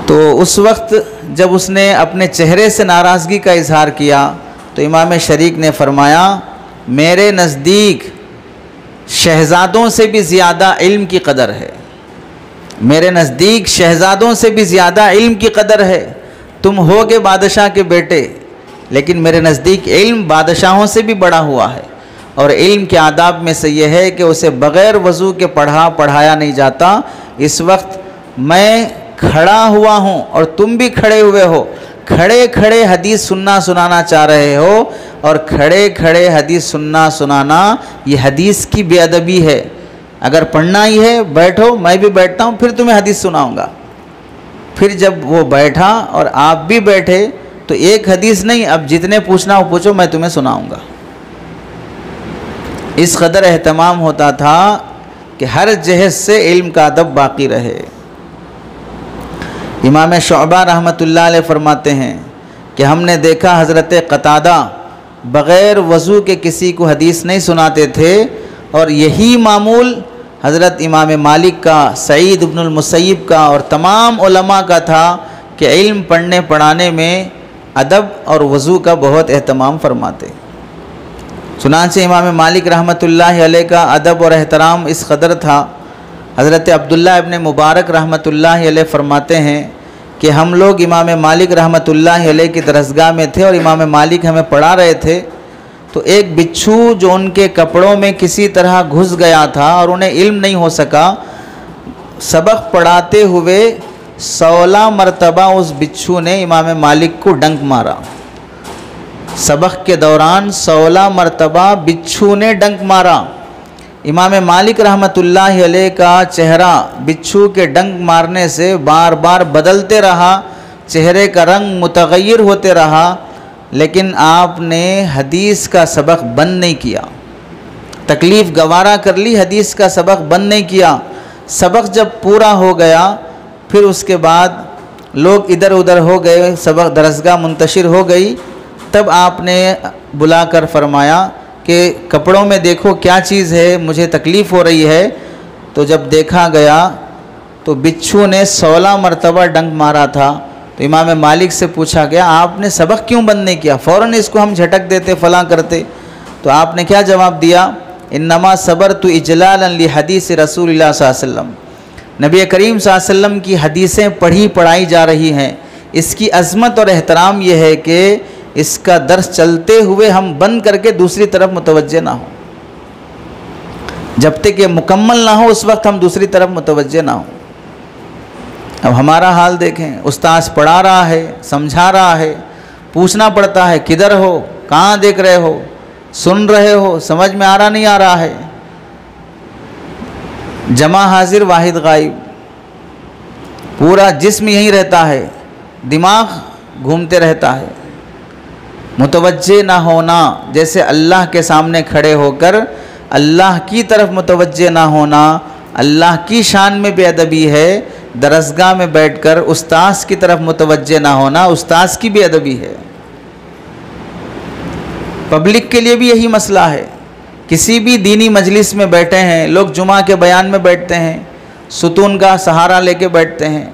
तो उस वक्त जब उसने अपने चेहरे से नाराज़गी का इजहार किया तो इमाम शरीक ने फरमाया, मेरे नज़दीक शहज़ादों से भी ज़्यादा इल्म की कदर है, मेरे नज़दीक शहज़ादों से भी ज़्यादा इल्म की कदर है। तुम होगे बादशाह के बेटे, लेकिन मेरे नज़दीक इल्म बादशाहों से भी बड़ा हुआ है। और इल्म के आदाब में से यह है कि उसे बग़ैर वज़ू के पढ़ाया नहीं जाता। इस वक्त मैं खड़ा हुआ हूँ और तुम भी खड़े हुए हो, खड़े खड़े हदीस सुनाना चाह रहे हो, और खड़े खड़े हदीस सुनाना ये हदीस की बेअदबी है। अगर पढ़ना ही है बैठो, मैं भी बैठता हूँ, फिर तुम्हें हदीस सुनाऊँगा। फिर जब वो बैठा और आप भी बैठे तो एक हदीस नहीं, अब जितने पूछना हो पूछो, मैं तुम्हें सुनाऊँगा। इस कदर एहतमाम होता था कि हर जहज से इल्म का अदब बाकी रहे। इमाम शुअबा रहमतुल्लाह अलैह फरमाते हैं कि हमने देखा हज़रत क़तादा बग़ैर वज़ू के किसी को हदीस नहीं सुनाते थे, और यही मामूल हज़रत इमाम मालिक का, सईद इब्नुल मुसय्यब का और तमाम उलमा का था कि इल्म पढ़ने पढ़ाने में अदब और वज़ू का बहुत एहतमाम फरमाते। चुनांचे इमाम मालिक रहमतुल्लाह अलैह का अदब और एहतराम इस कदर था, हज़रत अब्दुल्लाह इब्न मुबारक रहमतुल्लाह अलैह फरमाते हैं कि हम लोग इमाम मालिक रहमतुल्लाह अलैह की दरसगाह में थे और इमाम मालिक हमें पढ़ा रहे थे। तो एक बिच्छू जो उनके कपड़ों में किसी तरह घुस गया था और उन्हें इल्म नहीं हो सका, सबक पढ़ाते हुए 16 मरतबा उस बिच्छू ने इमाम मालिक को डंक मारा। सबक के दौरान 16 मरतबा बिच्छू ने डंक मारा। इमाम मालिक रहमतुल्लाह अलैह का चेहरा बिच्छू के डंक मारने से बार बार बदलते रहा, चेहरे का रंग मुतगय्यर होते रहा, लेकिन आपने हदीस का सबक बंद नहीं किया। तकलीफ़ गवारा कर ली, हदीस का सबक बंद नहीं किया। सबक जब पूरा हो गया फिर उसके बाद लोग इधर उधर हो गए, सबक दरसगाह मुंतशिर हो गई, तब आपने बुलाकर फरमाया कि कपड़ों में देखो क्या चीज़ है, मुझे तकलीफ़ हो रही है। तो जब देखा गया तो बिच्छू ने 16 मरतबा डंक मारा था। तो इमाम मालिक से पूछा गया, आपने सबक क्यों बंद नहीं किया, फ़ौरन इसको हम झटक देते, फलां करते। तो आपने क्या जवाब दिया, इन्नमा सबरतु इजलालन लि हदीस रसूलिल्लाह सल्लल्लाहु अलैहि वसल्लम, नबी करीम सल्लल्लाहु अलैहि वसल्लम की हदीसें पढ़ाई जा रही हैं, इसकी अज़मत और एहतराम यह है कि इसका दर्स चलते हुए हम बंद करके दूसरी तरफ मुतवज्जे ना हो, जब तक ये मुकम्मल ना हो उस वक्त हम दूसरी तरफ मुतवज्जे ना हो। अब हमारा हाल देखें, उस्ताद पढ़ा रहा है, समझा रहा है, पूछना पड़ता है किधर हो, कहाँ देख रहे हो, सुन रहे हो, समझ में आ रहा नहीं आ रहा है। जमा हाजिर वाहिद गायब, पूरा जिस्म यहीं रहता है, दिमाग घूमते रहता है। मुतवज्जे ना होना, जैसे अल्लाह के सामने खड़े होकर अल्लाह की तरफ मुतवज्जे ना होना अल्लाह की शान में बेअदबी है। दरसगाह में बैठकर उस्ताद की तरफ मुतवज्जे ना होना उस्ताद की बेअदबी है। पब्लिक के लिए भी यही मसला है। किसी भी दीनी मजलिस में बैठे हैं लोग, जुमा के बयान में बैठते हैं, सुतून का सहारा लेके बैठते हैं।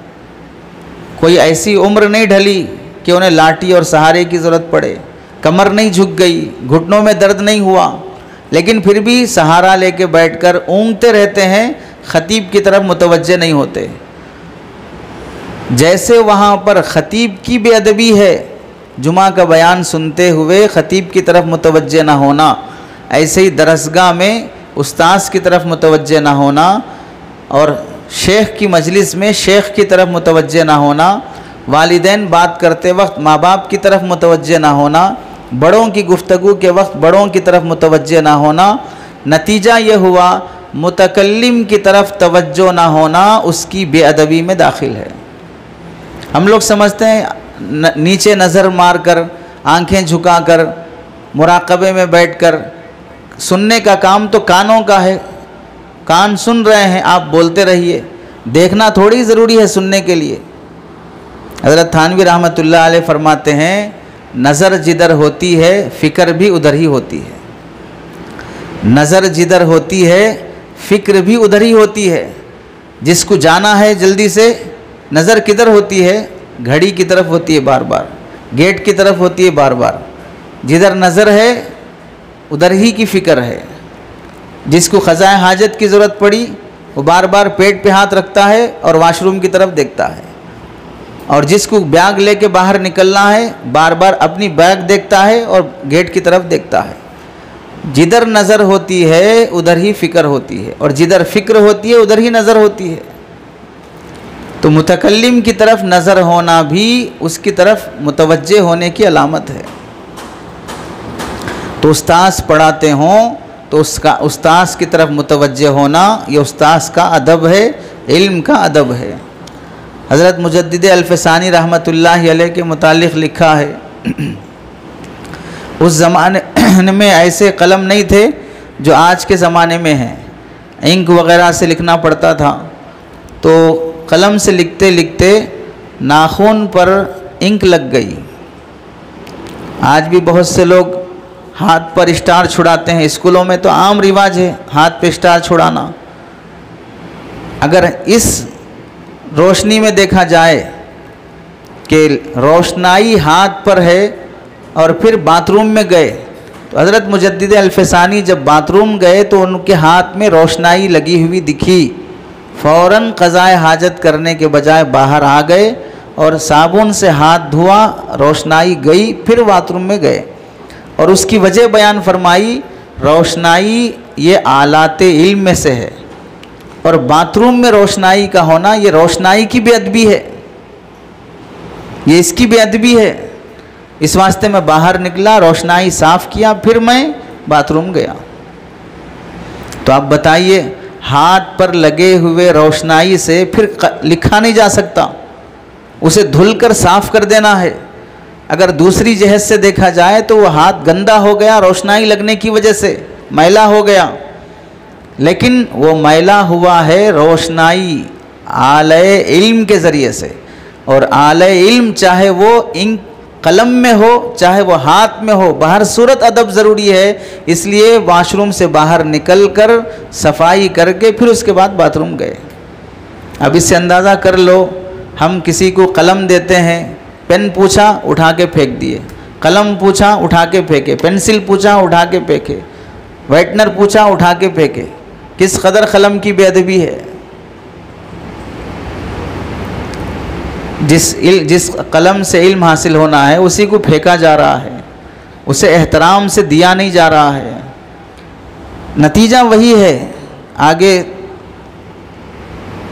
कोई ऐसी उम्र नहीं ढली कि उन्हें लाठी और सहारे की ज़रूरत पड़े, कमर नहीं झुक गई, घुटनों में दर्द नहीं हुआ, लेकिन फिर भी सहारा लेके बैठकर ऊँघते रहते हैं, ख़तीब की तरफ मुतवज्जे नहीं होते। जैसे वहाँ पर ख़तीब की बेअदबी है, जुमा का बयान सुनते हुए ख़तीब की तरफ मुतवज्जे ना होना, ऐसे ही दरसगाह में उस्ताद की तरफ मुतवज्जे ना होना और शेख की मजलिस में शेख की तरफ मुतवज्जे ना होना, वालिदैन बात करते वक्त माँ बाप की तरफ मुतवज्जे ना होना, बड़ों की गुफ्तगू के वक्त बड़ों की तरफ मुतवज्जे ना होना। नतीजा ये हुआ मुतकल्लिम की तरफ तवज्जो ना होना उसकी बेअदबी में दाखिल है। हम लोग समझते हैं नीचे नज़र मार कर, आँखें झुकाकर, मुराक़बे में बैठकर सुनने का काम तो कानों का है, कान सुन रहे हैं, आप बोलते रहिए, देखना थोड़ी ज़रूरी है सुनने के लिए। हज़रत थानवी रहमतुल्लाह अलैह फरमाते हैं, नज़र जिधर होती है फ़िक्र भी उधर ही होती है। नज़र जिधर होती है फ़िक्र भी उधर ही होती है। जिसको जाना है जल्दी से, नज़र किधर होती है? घड़ी की तरफ होती है बार बार, गेट की तरफ होती है बार बार। जिधर नज़र है उधर ही की फ़िक्र है। जिसको ख़ज़ाए हाजत की ज़रूरत पड़ी वो बार बार पेट पे हाथ रखता है और वाशरूम की तरफ देखता है। और जिसको बैग लेके बाहर निकलना है बार बार अपनी बैग देखता है और गेट की तरफ देखता है। जिधर नज़र होती है उधर ही फ़िक्र होती है, और जिधर फ़िक्र होती है उधर ही नज़र होती है। तो मुतकल्लिम की तरफ नज़र होना भी उसकी तरफ मुतवज्जे होने की अलामत है। तो उस्ताद पढ़ाते हों तो उसका उस्ताद की तरफ मुतवज्जे होना ये उस्ताद का अदब है, इल्म का अदब है। हज़रत मुजद्दिद अल्फ़सानी रहमतुल्लाहि अलैह के मुतालिक़ लिखा है, उस ज़माने में ऐसे कलम नहीं थे जो आज के ज़माने में हैं। इंक वग़ैरह से लिखना पड़ता था, तो कलम से लिखते लिखते नाखून पर इंक लग गई। आज भी बहुत से लोग हाथ पर स्टार छुड़ाते हैं। स्कूलों में तो आम रिवाज है हाथ पे स्टार छुड़ाना। अगर इस रोशनी में देखा जाए कि रोशनाई हाथ पर है और फिर बाथरूम में गए, तो हज़रत मुजद्दिद अल्फ़सानी जब बाथरूम गए तो उनके हाथ में रोशनाई लगी हुई दिखी। फ़ौरन क़ज़ाए हाजत करने के बजाय बाहर आ गए और साबुन से हाथ धोआ, रोशनाई गई, फिर बाथरूम में गए। और उसकी वजह बयान फरमाई, रोशनाई ये आलाते इल्म में से है, और बाथरूम में रोशनाई का होना ये रोशनाई की बेअदबी है, ये इसकी बेअदबी है। इस वास्ते मैं बाहर निकला, रोशनाई साफ़ किया, फिर मैं बाथरूम गया। तो आप बताइए, हाथ पर लगे हुए रोशनाई से फिर लिखा नहीं जा सकता, उसे धुलकर साफ़ कर देना है। अगर दूसरी जहत से देखा जाए तो वो हाथ गंदा हो गया, रोशनाई लगने की वजह से मैला हो गया, लेकिन वो मैला हुआ है रोशनाई आले इल्म के ज़रिए से। और आले इल्म चाहे वो इंक कलम में हो चाहे वो हाथ में हो, बाहर सूरत अदब ज़रूरी है। इसलिए वाशरूम से बाहर निकल कर सफाई करके फिर उसके बाद बाथरूम गए। अब इससे अंदाज़ा कर लो, हम किसी को कलम देते हैं, पेन पूछा उठा के फेंक दिए, कलम पूछा उठा के फेंके, पेंसिल पूछा उठा के फेंके, व्हाइटनर पूछा उठा के फेंके। किस कदर कलम की बेअदबी है। जिस कलम से इल्म हासिल होना है उसी को फेंका जा रहा है, उसे एहतराम से दिया नहीं जा रहा है। नतीजा वही है। आगे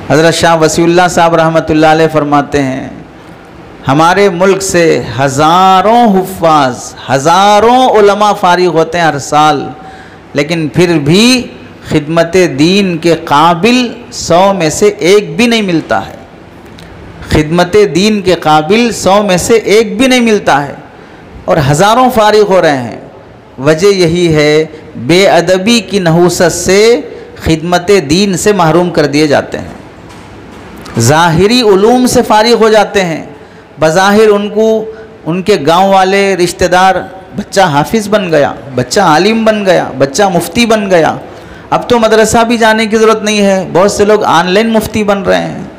हज़रत शाह वसीउल्लाह साहब रहमतुल्लाह अलैह फरमाते हैं, हमारे मुल्क से हज़ारों हुफ़्फ़ाज़, हज़ारों उलमा फ़ारिग़ होते हैं हर साल, लेकिन फिर भी खिदमत दीन के काबिल 100 में से एक भी नहीं मिलता है। खिदमत दीन के काबिल 100 में से एक भी नहीं मिलता है, और हज़ारों फ़ारिग़ हो रहे हैं। वजह यही है, बेअदबी की नहूसत से खिदमत दीन से महरूम कर दिए जाते हैं। ज़ाहिरी उलूम से फ़ारिग़ हो जाते हैं। बज़ाहिर उनको उनके गांव वाले रिश्तेदार, बच्चा हाफिज़ बन गया, बच्चा आलिम बन गया, बच्चा मुफ्ती बन गया। अब तो मदरसा भी जाने की ज़रूरत नहीं है, बहुत से लोग ऑनलाइन मुफ्ती बन रहे हैं।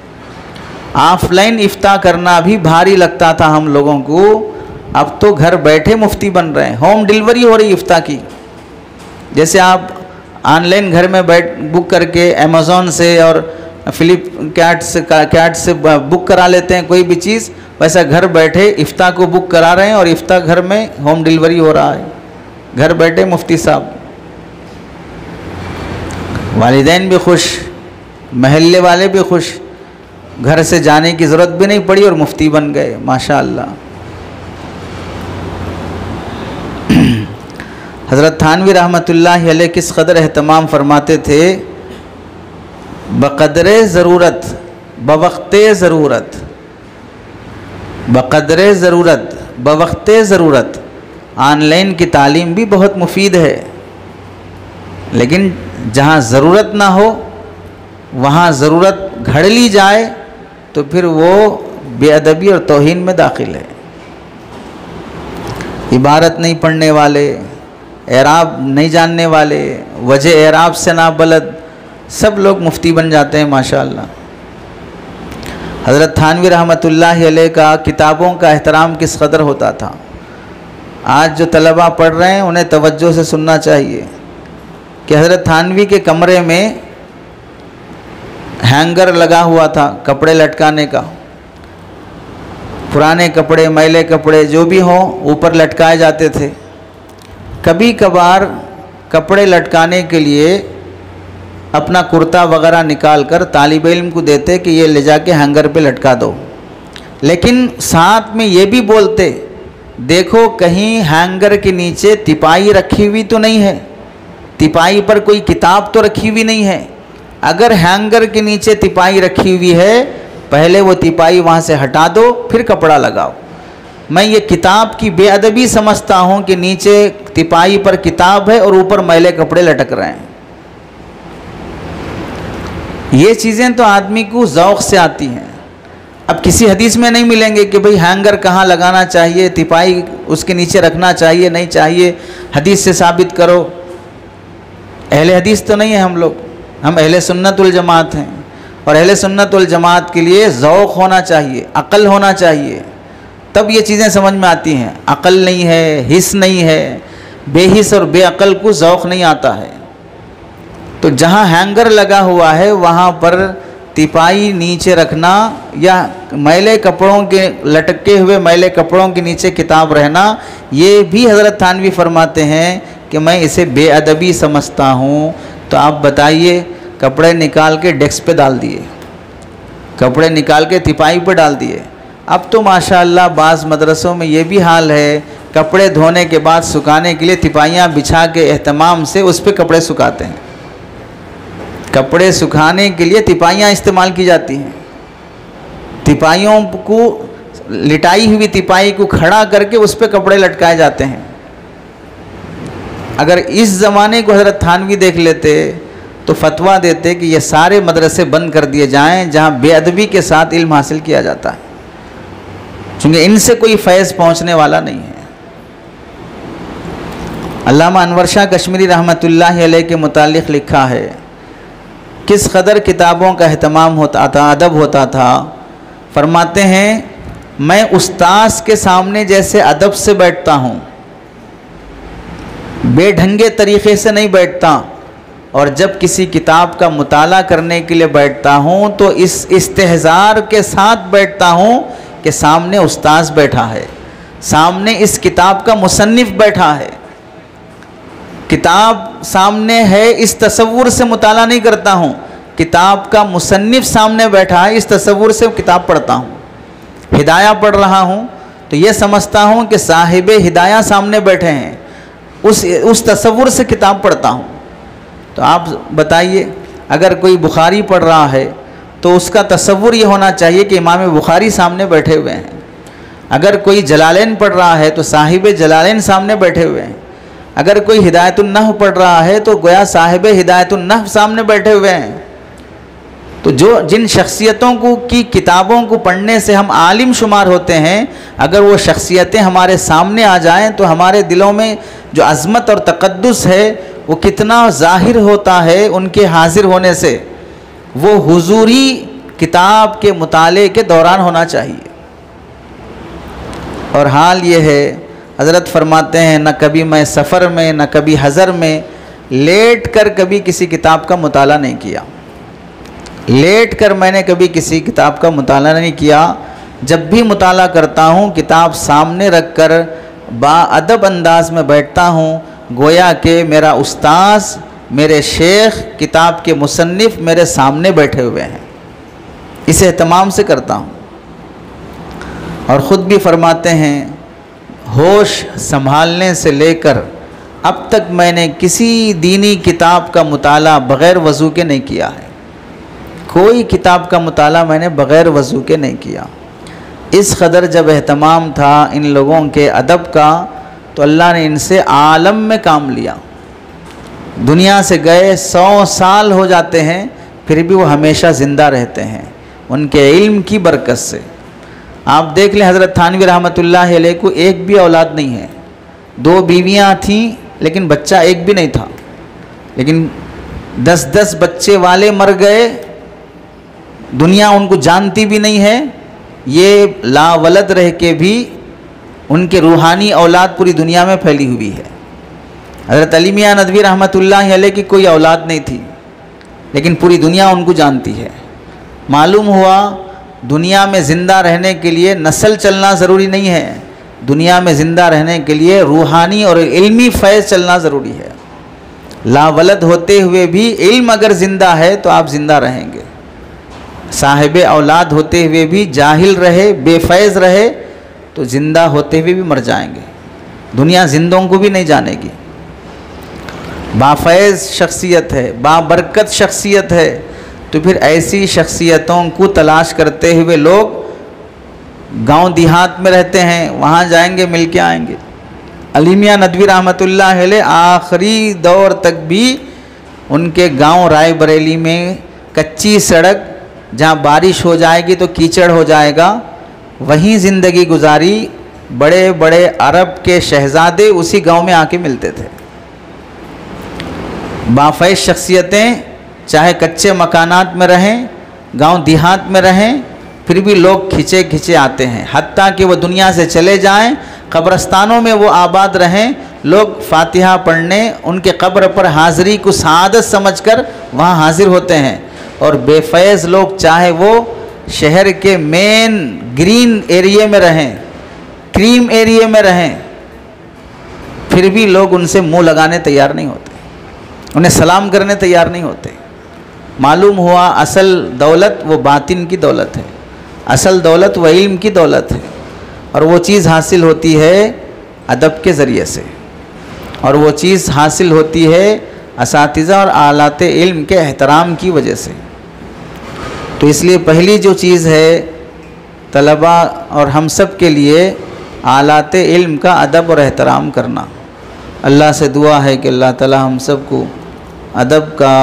ऑफलाइन इफ्ता करना भी भारी लगता था हम लोगों को, अब तो घर बैठे मुफ्ती बन रहे हैं। होम डिलीवरी हो रही इफ्ता की। जैसे आप ऑनलाइन घर में बुक करके अमेज़ॉन से और फ्लिपकार्ट से बुक करा लेते हैं कोई भी चीज़, वैसा घर बैठे इफ्ता को बुक करा रहे हैं और इफ्ता घर में होम डिलीवरी हो रहा है। घर बैठे मुफ्ती साहब, वालिदैन भी खुश, महल्ले वाले भी खुश, घर से जाने की ज़रूरत भी नहीं पड़ी और मुफ्ती बन गए, माशाअल्लाह। हज़रत थानवी रहमतुल्लाहि अलैह किस कदर एहतमाम फरमाते थे, बक़दरे ज़रूरत बवक़्ते ज़रूरत, बक़दरे ज़रूरत बवक़्ते ज़रूरत। ऑनलाइन की तालीम भी बहुत मुफीद है, लेकिन जहाँ ज़रूरत ना हो वहाँ ज़रूरत घड़ ली जाए तो फिर वो बेअदबी और तौहीन में दाखिल है। इबारत नहीं पढ़ने वाले, एराब नहीं जानने वाले, वजह एराब से ना बलद, सब लोग मुफ्ती बन जाते हैं माशाअल्लाह। हज़रत थानवी रहमतुल्लाहि अलैह का किताबों का एहतराम किस कदर होता था। आज जो तलबा पढ़ रहे हैं उन्हें तवज्जो से सुनना चाहिए कि हज़रत थानवी के कमरे में हैंगर लगा हुआ था कपड़े लटकाने का। पुराने कपड़े, मैले कपड़े जो भी हों ऊपर लटकाए जाते थे। कभी कभार कपड़े लटकाने के लिए अपना कुर्ता वगैरह निकाल कर तालिब इल्म को देते कि ये ले जाके हैंगर पे लटका दो, लेकिन साथ में ये भी बोलते देखो कहीं हैंगर के नीचे तिपाई रखी हुई तो नहीं है, तिपाई पर कोई किताब तो रखी हुई नहीं है। अगर हैंगर के नीचे तिपाई रखी हुई है पहले वो तिपाई वहाँ से हटा दो फिर कपड़ा लगाओ। मैं ये किताब की बेअदबी समझता हूँ कि नीचे तिपाई पर किताब है और ऊपर मैले कपड़े लटक रहे हैं। ये चीज़ें तो आदमी को ज़ौक़ से आती हैं। अब किसी हदीस में नहीं मिलेंगे कि भाई हैंगर कहाँ लगाना चाहिए, तिपाई उसके नीचे रखना चाहिए नहीं चाहिए, हदीस से साबित करो। अहले हदीस तो नहीं है हम लोग, हम अहले सुन्नत वल जमात हैं। और अहले सुन्नत वल जमात के लिए ज़ौक़ होना चाहिए, अक़ल होना चाहिए, तब ये चीज़ें समझ में आती हैं। अक़ल नहीं है, हिस नहीं है, बेहिस और बेअक़ल को ज़ौक़ नहीं आता है। तो जहाँ हैंगर लगा हुआ है वहाँ पर तिपाई नीचे रखना या मैले कपड़ों के लटके हुए मैले कपड़ों के नीचे किताब रहना, ये भी हज़रत थानवी फरमाते हैं कि मैं इसे बेअदबी समझता हूँ। तो आप बताइए, कपड़े निकाल के डेस्क पे डाल दिए, कपड़े निकाल के तिपाई पे डाल दिए। अब तो माशाअल्लाह बाज़ मदरसों में ये भी हाल है, कपड़े धोने के बाद सुखाने के लिए तिपाइयाँ बिछा के एहतमाम से उस पर कपड़े सुखाते हैं। कपड़े सुखाने के लिए तिपाइयाँ इस्तेमाल की जाती हैं। तिपाइयों को, लिटाई हुई तिपाई को खड़ा करके उस पर कपड़े लटकाए जाते हैं। अगर इस ज़माने को हज़रत थानवी देख लेते तो फतवा देते कि ये सारे मदरसे बंद कर दिए जाएं जहाँ बेअदबी के साथ इल्म हासिल किया जाता है, क्योंकि इनसे कोई फैज़ पहुँचने वाला नहीं है। अल्लामा अनवर शाह कश्मीरी रहमतुल्लाहि अलैह के मुतालिक लिखा है, किस कदर किताबों का एहतमाम होता था, अदब होता था। फरमाते हैं, मैं उस्ताद के सामने जैसे अदब से बैठता हूँ, बेढंगे तरीक़े से नहीं बैठता, और जब किसी किताब का मुताला करने के लिए बैठता हूँ तो इस इस्तेहज़ार के साथ बैठता हूँ कि सामने उस्ताद बैठा है, सामने इस किताब का मुसन्निफ़ बैठा है, किताब सामने है, इस तसव्वुर से मुताला नहीं करता हूँ। किताब का मुसन्निफ़ सामने बैठा है, इस तसव्वुर से किताब पढ़ता हूँ। हिदाया पढ़ रहा हूँ तो ये समझता हूँ कि साहिबे हिदाया सामने बैठे हैं, उस तसव्वुर से किताब पढ़ता हूँ। तो आप बताइए, अगर कोई बुखारी पढ़ रहा है तो उसका तसव्वुर ये होना चाहिए कि इमाम बुखारी सामने बैठे हुए हैं। अगर कोई जलालैन पढ़ रहा है तो साहिब जलालैन सामने बैठे हुए हैं। अगर कोई हिदायतुन नहव पढ़ रहा है तो गोया साहिब हिदायतुन नहव सामने बैठे हुए हैं। तो जिन शख्सियतों को की किताबों को पढ़ने से हम आलिम शुमार होते हैं, अगर वो शख्सियतें हमारे सामने आ जाएं तो हमारे दिलों में जो अज़मत और तक़द्दुस है वो कितना ज़ाहिर होता है उनके हाजिर होने से। वो हुजूरी किताब के मुताले के दौरान होना चाहिए। और हाल ये है, हज़रत फरमाते हैं, न कभी मैं सफ़र में न कभी हज़र में लेट कर कभी किसी किताब का मुताला नहीं किया। लेट कर मैंने कभी किसी किताब का मुताला नहीं किया। जब भी मुताला करता हूँ किताब सामने रख कर बाअदब अंदाज में बैठता हूँ, गोया के मेरा उस्ताद, मेरे शेख, किताब के मुसन्निफ़ मेरे सामने बैठे हुए हैं। इसे एहतमाम से करता हूँ। और ख़ुद भी फरमाते हैं, होश संभालने से लेकर अब तक मैंने किसी दीनी किताब का मुताला बग़ैर वज़ू के नहीं किया है। कोई किताब का मुताला मैंने बग़ैर वज़ू के नहीं किया। इस कदर जब एहतमाम था इन लोगों के अदब का, तो अल्लाह ने इनसे आलम में काम लिया। दुनिया से गए 100 साल हो जाते हैं, फिर भी वो हमेशा ज़िंदा रहते हैं उनके इल्म की बरकत से। आप देख लें, हज़रत थानवी रहमतुल्लाहि अलैह को एक भी औलाद नहीं है। 2 बीवियाँ थीं लेकिन बच्चा एक भी नहीं था। लेकिन 10-10 बच्चे वाले मर गए, दुनिया उनको जानती भी नहीं है, ये लावलद रह के भी उनके रूहानी औलाद पूरी दुनिया में फैली हुई है। हज़रत अली मियां नदवी रहमतुल्लाह अलैह की कोई औलाद नहीं थी, लेकिन पूरी दुनिया उनको जानती है। मालूम हुआ दुनिया में ज़िंदा रहने के लिए नस्ल चलना ज़रूरी नहीं है, दुनिया में ज़िंदा रहने के लिए रूहानी और इल्मी फैज़ चलना ज़रूरी है। लावलद होते हुए भी इल्म अगर ज़िंदा है तो आप ज़िंदा रहेंगे। साहिब औलाद होते हुए भी जाहिल रहे, बेफैज़ रहे तो ज़िंदा होते हुए भी मर जाएंगे। दुनिया जिंदों को भी नहीं जानेगी। बाफैज़ शख्सियत है, बाबरकत शख्सियत है, तो फिर ऐसी शख्सियतों को तलाश करते हुए लोग गांव देहात में रहते हैं, वहाँ जाएंगे मिल के आएंगे। अली मियां नदवी रहमतुल्लाह अलैह आखिरी दौर तक भी उनके गांव रायबरेली में कच्ची सड़क, जहाँ बारिश हो जाएगी तो कीचड़ हो जाएगा, वहीं ज़िंदगी गुजारी। बड़े बड़े अरब के शहज़ादे उसी गांव में आके मिलते थे। बाफैज़ शख्सियतें चाहे कच्चे मकानात में रहें, गांव देहात में रहें, फिर भी लोग खिंचे खिंचे आते हैं। हत्ता कि वो दुनिया से चले जाएं, कब्रस्तानों में वो आबाद रहें, लोग फातिहा पढ़ने उनके कब्र पर हाज़िरी को सआदत समझकर वहाँ हाजिर होते हैं। और बेफैज़ लोग चाहे वो शहर के मेन ग्रीन एरिया में रहें, क्रीम एरिया में रहें, फिर भी लोग उनसे मुंह लगाने तैयार नहीं होते, उन्हें सलाम करने तैयार नहीं होते। मालूम हुआ असल दौलत वो बातिन की दौलत है, असल दौलत वो इल्म की दौलत है, और वो चीज़ हासिल होती है अदब के ज़रिए से, और वो चीज़ हासिल होती है असातिज़ा और आलाते इल्म के एहतराम की वजह से। तो इसलिए पहली जो चीज़ है तलबा और हम सब के लिए आलाते इल्म का अदब और एहतराम करना। अल्लाह से दुआ है कि अल्लाह ताला हम सब को अदब का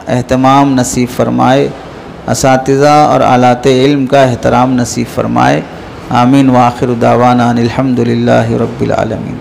एहतमाम नसीब फ़रमाए, असातिज़ा और आलाते इल्म का एहतराम नसीब फ़रमाए। आमीन व आखिर दावाना अनिल हम्दुलिल्लाहि रब्बिल आलमीन।